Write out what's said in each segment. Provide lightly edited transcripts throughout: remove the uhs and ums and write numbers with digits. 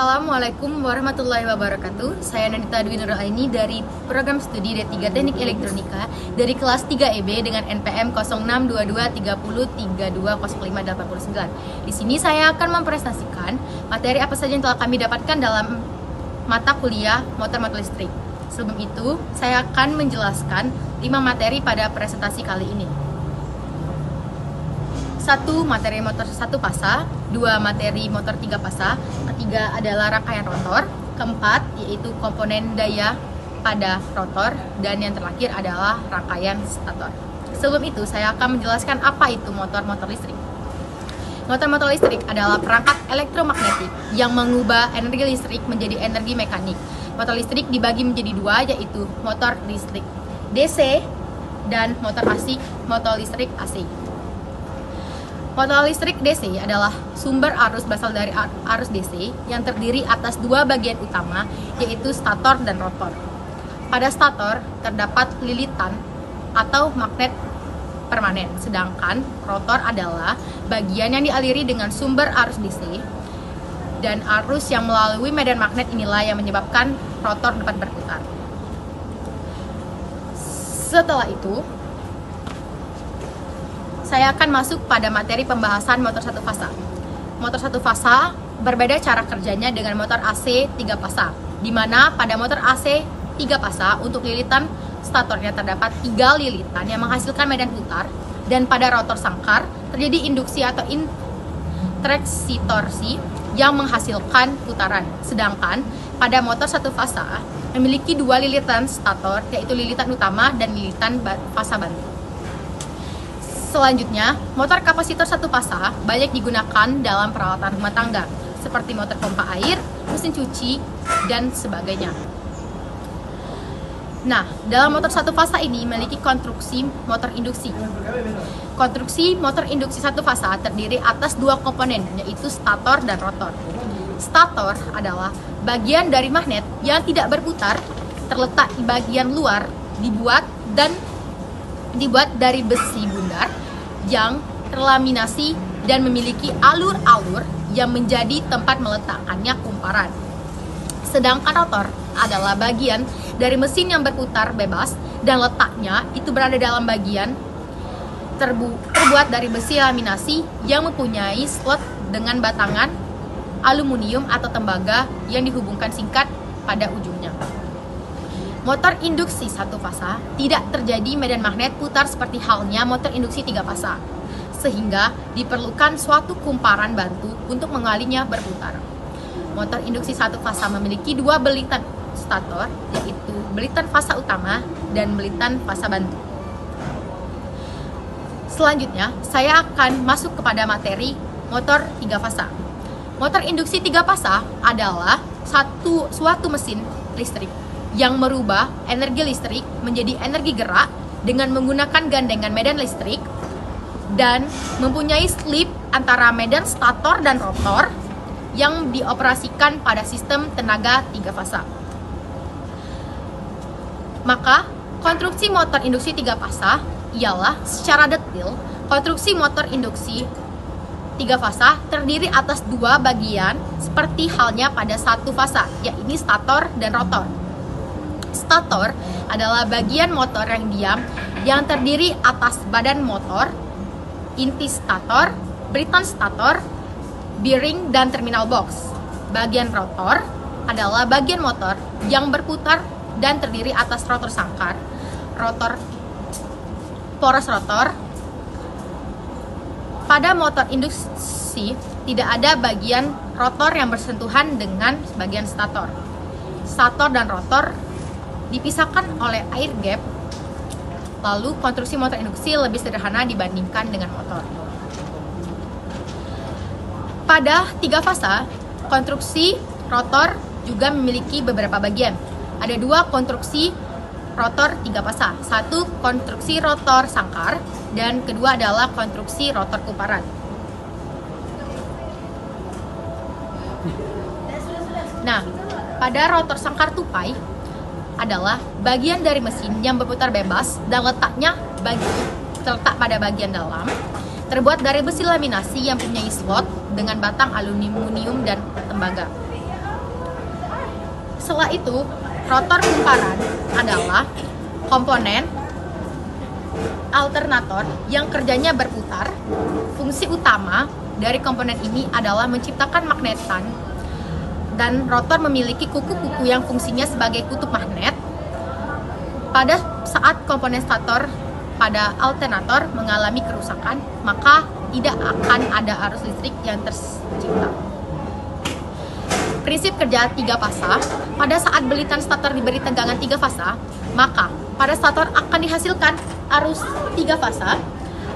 Assalamualaikum warahmatullahi wabarakatuh. Saya Nanita Dwi Nurul Aini dari program studi D3 Teknik Elektronika dari kelas 3 EB dengan NPM 062230320589. Di sini saya akan mempresentasikan materi apa saja yang telah kami dapatkan dalam mata kuliah motor listrik. Sebelum itu, saya akan menjelaskan 5 materi pada presentasi kali ini. 1. Materi motor 1 fasa, 2. Materi motor 3 fasa, ketiga adalah rangkaian rotor, keempat yaitu komponen daya pada rotor, dan yang terakhir adalah rangkaian stator. Sebelum itu, saya akan menjelaskan apa itu motor listrik. Motor listrik adalah perangkat elektromagnetik yang mengubah energi listrik menjadi energi mekanik. Motor listrik dibagi menjadi 2, yaitu motor listrik DC dan motor listrik AC. Motor listrik DC adalah sumber arus berasal dari arus DC yang terdiri atas 2 bagian utama, yaitu stator dan rotor. Pada stator terdapat lilitan atau magnet permanen, sedangkan rotor adalah bagian yang dialiri dengan sumber arus DC, dan arus yang melalui medan magnet inilah yang menyebabkan rotor dapat berputar. Setelah itu, saya akan masuk pada materi pembahasan motor 1 fasa. Motor 1 fasa berbeda cara kerjanya dengan motor AC 3 fasa, di mana pada motor AC 3 fasa untuk lilitan statornya terdapat 3 lilitan yang menghasilkan medan putar, dan pada rotor sangkar terjadi induksi atau interaksi torsi yang menghasilkan putaran. Sedangkan pada motor 1 fasa memiliki 2 lilitan stator, yaitu lilitan utama dan lilitan fasa bantu. Selanjutnya, motor kapasitor 1 fasa banyak digunakan dalam peralatan rumah tangga, seperti motor pompa air, mesin cuci, dan sebagainya. Nah, dalam motor 1 fasa ini memiliki konstruksi motor induksi. Konstruksi motor induksi 1 fasa terdiri atas 2 komponen, yaitu stator dan rotor. Stator adalah bagian dari magnet yang tidak berputar, terletak di bagian luar, dibuat dari besi bundar yang terlaminasi dan memiliki alur-alur yang menjadi tempat meletakkannya kumparan. Sedangkan rotor adalah bagian dari mesin yang berputar bebas dan letaknya itu berada dalam bagian terbuat dari besi laminasi yang mempunyai slot dengan batangan aluminium atau tembaga yang dihubungkan singkat pada ujungnya. Motor induksi 1 fasa tidak terjadi medan magnet putar seperti halnya motor induksi 3 fasa, sehingga diperlukan suatu kumparan bantu untuk mengalinya berputar. Motor induksi 1 fasa memiliki 2 belitan stator, yaitu belitan fasa utama dan belitan fasa bantu. Selanjutnya, saya akan masuk kepada materi motor 3 fasa. Motor induksi 3 fasa adalah suatu mesin listrik yang merubah energi listrik menjadi energi gerak dengan menggunakan gandengan medan listrik dan mempunyai slip antara medan stator dan rotor yang dioperasikan pada sistem tenaga 3 fasa. Maka, konstruksi motor induksi 3 fasa ialah secara detail konstruksi motor induksi 3 fasa terdiri atas 2 bagian seperti halnya pada 1 fasa, yaitu stator dan rotor. Stator adalah bagian motor yang diam yang terdiri atas badan motor, inti stator, belitan stator, bearing, dan terminal box. Bagian rotor adalah bagian motor yang berputar dan terdiri atas rotor sangkar, rotor poros rotor. Pada motor induksi tidak ada bagian rotor yang bersentuhan dengan bagian stator. Stator dan rotor dipisahkan oleh air gap. Lalu konstruksi motor induksi lebih sederhana dibandingkan dengan motor. Pada 3 fasa, konstruksi rotor juga memiliki beberapa bagian. Ada 2 konstruksi rotor 3 fasa. 1 konstruksi rotor sangkar dan kedua adalah konstruksi rotor kumparan. Nah, pada rotor sangkar tupai adalah bagian dari mesin yang berputar bebas dan letaknya terletak pada bagian dalam, terbuat dari besi laminasi yang mempunyai slot dengan batang aluminium dan tembaga. Setelah itu, rotor kumparan adalah komponen alternator yang kerjanya berputar. Fungsi utama dari komponen ini adalah menciptakan magnetan, dan rotor memiliki kuku-kuku yang fungsinya sebagai kutub magnet. Pada saat komponen stator pada alternator mengalami kerusakan, maka tidak akan ada arus listrik yang tercipta. Prinsip kerja 3 fasa. Pada saat belitan stator diberi tegangan 3 fasa, maka pada stator akan dihasilkan arus 3 fasa.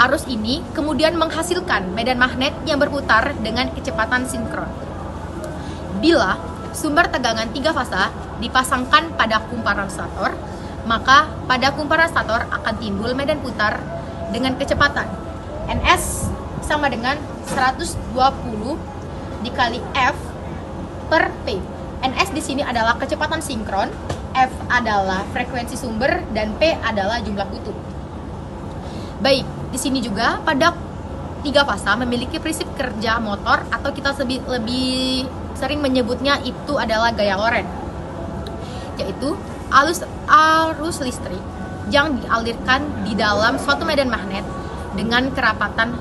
Arus ini kemudian menghasilkan medan magnet yang berputar dengan kecepatan sinkron. Bila sumber tegangan 3 fasa dipasangkan pada kumparan stator, maka pada kumparan stator akan timbul medan putar dengan kecepatan Ns sama dengan 120 dikali F per P. Ns di sini adalah kecepatan sinkron, F adalah frekuensi sumber, dan P adalah jumlah kutub. Baik, di sini juga pada 3 fasa memiliki prinsip kerja motor, atau kita lebih sering menyebutnya itu adalah gaya Lorentz, yaitu arus listrik yang dialirkan di dalam suatu medan magnet dengan kerapatan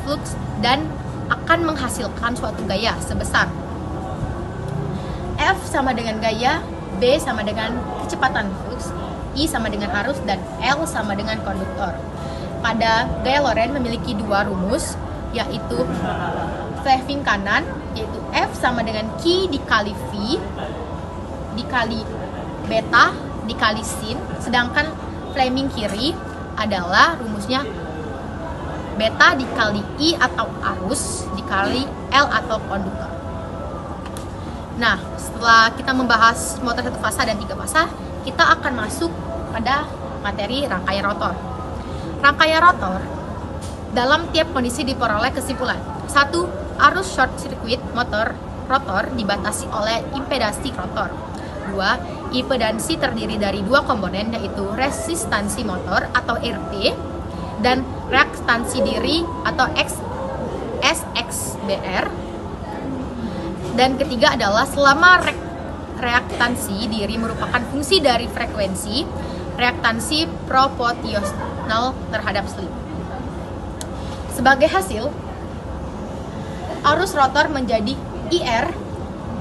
flux dan akan menghasilkan suatu gaya sebesar F sama dengan gaya, B sama dengan kecepatan flux, I sama dengan arus, dan L sama dengan konduktor. Pada gaya Lorentz memiliki 2 rumus, yaitu Fleming kanan, yaitu F sama dengan Q dikali V dikali beta dikali sin, sedangkan Fleming kiri adalah rumusnya beta dikali I atau arus dikali L atau konduktor. Nah, setelah kita membahas motor 1 fasa dan 3 fasa, kita akan masuk pada materi rangkaian rotor. Rangkaian rotor dalam tiap kondisi diperoleh kesimpulan. 1. Arus short circuit motor rotor dibatasi oleh impedansi rotor. 2. Impedansi terdiri dari 2 komponen, yaitu resistansi motor atau RT dan reaktansi diri atau SXBR. Dan ketiga adalah selama reaktansi diri merupakan fungsi dari frekuensi, reaktansi proporsional terhadap slip. Sebagai hasil, arus rotor menjadi IR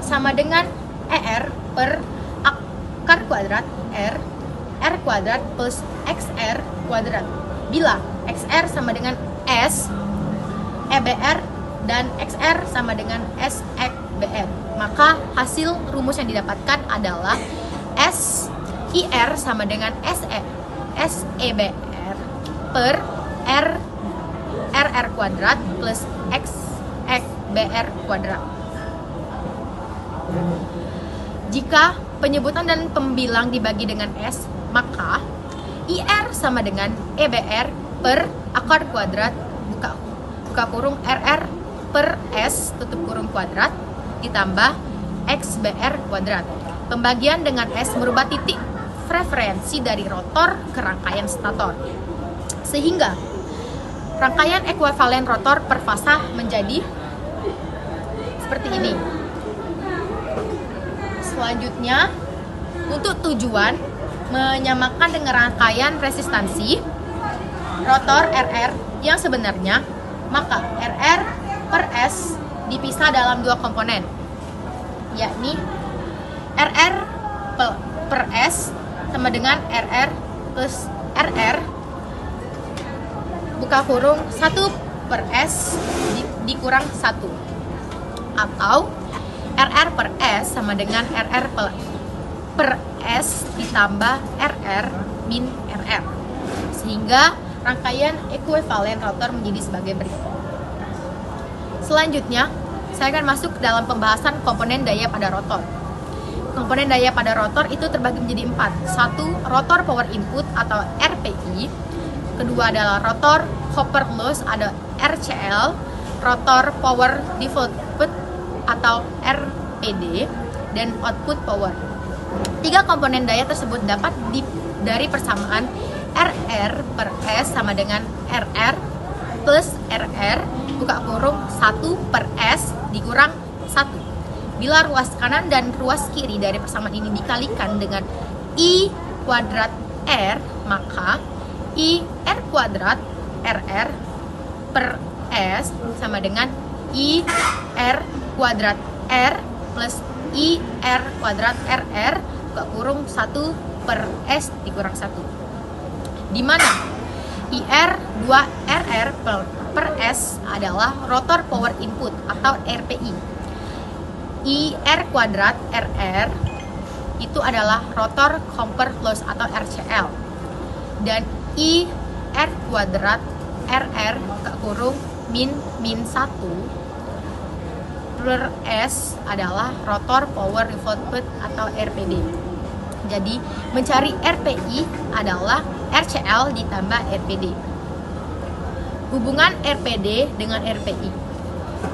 sama dengan ER per akar kuadrat R kuadrat plus XR kuadrat. Bila XR sama dengan S EBR dan XR sama dengan SXBR, maka hasil rumus yang didapatkan adalah SIR sama dengan SEBR per RR kuadrat plus XXBR kuadrat. Jika penyebutan dan pembilang dibagi dengan S, maka IR sama dengan EBR per akar kuadrat buka kurung RR per S tutup kurung kuadrat ditambah XBR kuadrat. Pembagian dengan S merubah titik preferensi dari rotor ke rangkaian stator, sehingga rangkaian ekuivalen rotor per fasa menjadi seperti ini. Selanjutnya, untuk tujuan menyamakan dengan rangkaian resistansi rotor RR yang sebenarnya, maka RR per S dipisah dalam 2 komponen, yakni RR per S sama dengan RR plus RR buka kurung 1 per S dikurang 1, atau RR per S sama dengan RR per S ditambah RR min RR, sehingga rangkaian ekuivalen rotor menjadi sebagai berikut. Selanjutnya, saya akan masuk dalam pembahasan komponen daya pada rotor. Komponen daya pada rotor itu terbagi menjadi 4. 1. Rotor power input atau RPI. Kedua adalah rotor copper loss ada RCL. Rotor power development atau RPD, dan output power. 3 komponen daya tersebut dapat dari persamaan RR per S sama dengan RR plus RR buka kurung 1 per S dikurang 1. Bila ruas kanan dan ruas kiri dari persamaan ini dikalikan dengan I kuadrat R, maka I R kuadrat RR per S sama dengan I R kuadrat R plus I R kuadrat RR buka kurung 1 per S dikurang 1. Di mana IR 2 RR per S adalah rotor power input atau RPI. IR kuadrat RR itu adalah rotor comfort loss atau RCL. Dan IR kuadrat RR buka kurung min 1 per S adalah rotor power output atau RPD. Jadi mencari RPI adalah RCL ditambah RPD. Hubungan RPD dengan RPI.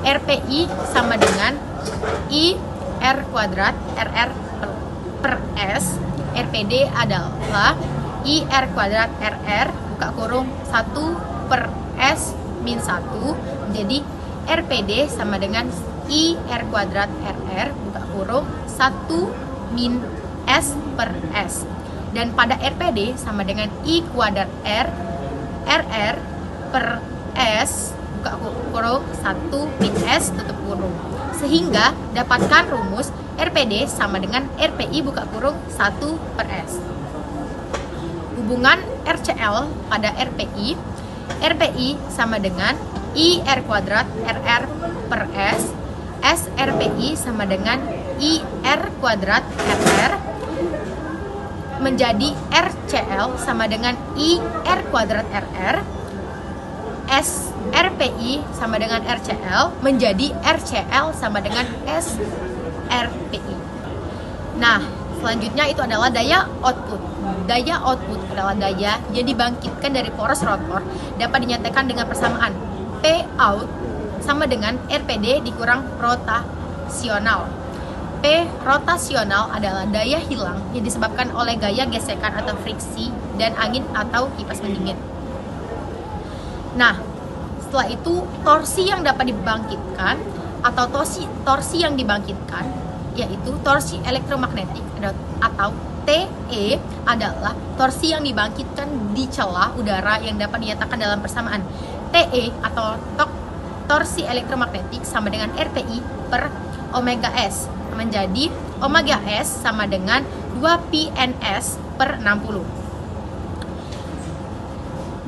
RPI sama dengan I R kuadrat RR per S. RPD adalah I R kuadrat RR buka kurung 1 per S min 1. Jadi RPD sama dengan I R kuadrat RR buka kurung 1 min S per S. Dan pada RPD sama dengan I kuadrat R RR per S buka kurung 1 min S tutup kurung. Sehingga dapatkan rumus RPD sama dengan RPI buka kurung 1 per S. Hubungan RCL pada RPI. RPI sama dengan I R kuadrat RR per S. SRPI sama dengan I R kuadrat RR menjadi RCL sama dengan I R kuadrat RR. SRPI sama dengan RCL menjadi RCL sama dengan SRPI. Nah, selanjutnya itu adalah daya output. Daya output adalah daya yang dibangkitkan dari poros rotor dapat dinyatakan dengan persamaan P out sama dengan RPD dikurang rotasional. P rotasional adalah daya hilang yang disebabkan oleh gaya gesekan atau friksi dan angin atau kipas pendingin. Nah, setelah itu torsi yang dapat dibangkitkan atau torsi yang dibangkitkan yaitu torsi elektromagnetik atau TE adalah torsi yang dibangkitkan di celah udara yang dapat dinyatakan dalam persamaan TE atau torsi elektromagnetik sama dengan RPI per omega S menjadi omega S sama dengan 2πns per 60.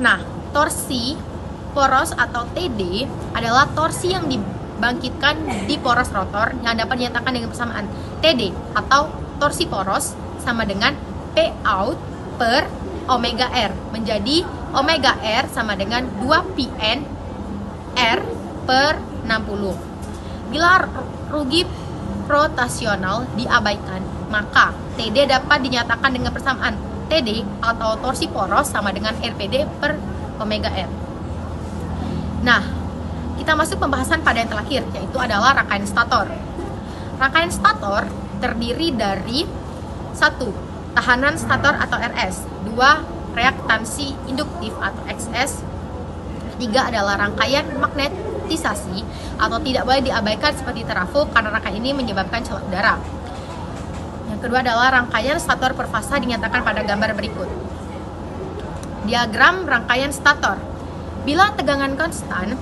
Nah, torsi poros atau TD adalah torsi yang dibangkitkan di poros rotor yang dapat dinyatakan dengan persamaan TD atau torsi poros sama dengan P out per omega R menjadi omega R sama dengan 2πn R per 60. Bila rugi rotasional diabaikan, maka TD dapat dinyatakan dengan persamaan TD atau torsi poros sama dengan RPD per omega R. Nah, kita masuk pembahasan pada yang terakhir, yaitu adalah rangkaian stator. Rangkaian stator terdiri dari 1. Tahanan stator atau RS, 2. Reaktansi induktif atau XS, 3 adalah rangkaian magnetisasi atau tidak boleh diabaikan seperti trafo karena rangkaian ini menyebabkan celah udara. Yang kedua adalah rangkaian stator per fasa dinyatakan pada gambar berikut. Diagram rangkaian stator. Bila tegangan konstan,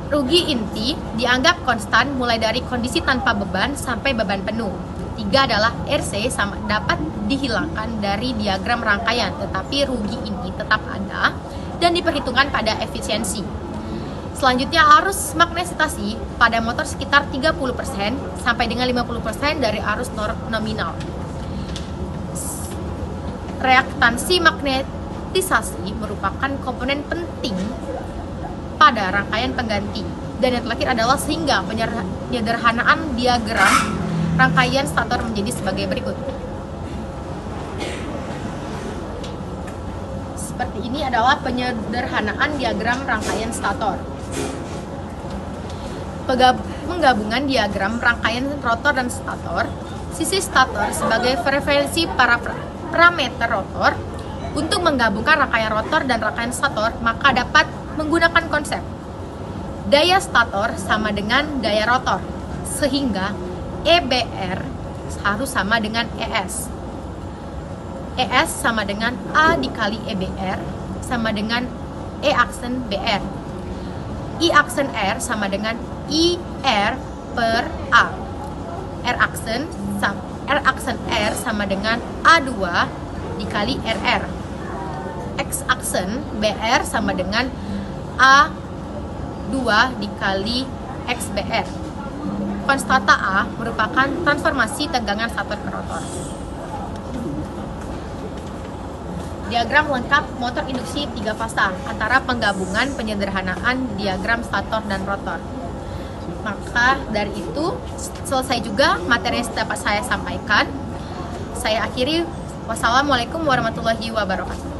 rugi inti dianggap konstan mulai dari kondisi tanpa beban sampai beban penuh. 3 adalah RC dapat dihilangkan dari diagram rangkaian, tetapi rugi ini tetap ada dan diperhitungkan pada efisiensi. Selanjutnya arus magnetisasi pada motor sekitar 30% sampai dengan 50% dari arus nominal. Reaktansi magnetisasi merupakan komponen penting pada rangkaian pengganti. Dan yang terakhir adalah sehingga penyederhanaan diagram rangkaian stator menjadi sebagai berikut. Seperti ini adalah penyederhanaan diagram rangkaian stator. Penggabungan diagram rangkaian rotor dan stator. Sisi stator sebagai frekuensi para parameter rotor. Untuk menggabungkan rangkaian rotor dan rangkaian stator, maka dapat menggunakan konsep daya stator sama dengan daya rotor, sehingga EBR harus sama dengan ES. ES sama dengan A dikali EBR sama dengan E aksen BR. I aksen R sama dengan IR per A. R aksen R sama dengan A2 dikali RR. X aksen BR sama dengan A2 dikali XBR. Konstanta A merupakan transformasi tegangan stator ke rotor. Diagram lengkap motor induksi 3 fasa antara penggabungan penyederhanaan diagram stator dan rotor. Maka dari itu selesai juga materi yang dapat saya sampaikan. Saya akhiri. Wassalamualaikum warahmatullahi wabarakatuh.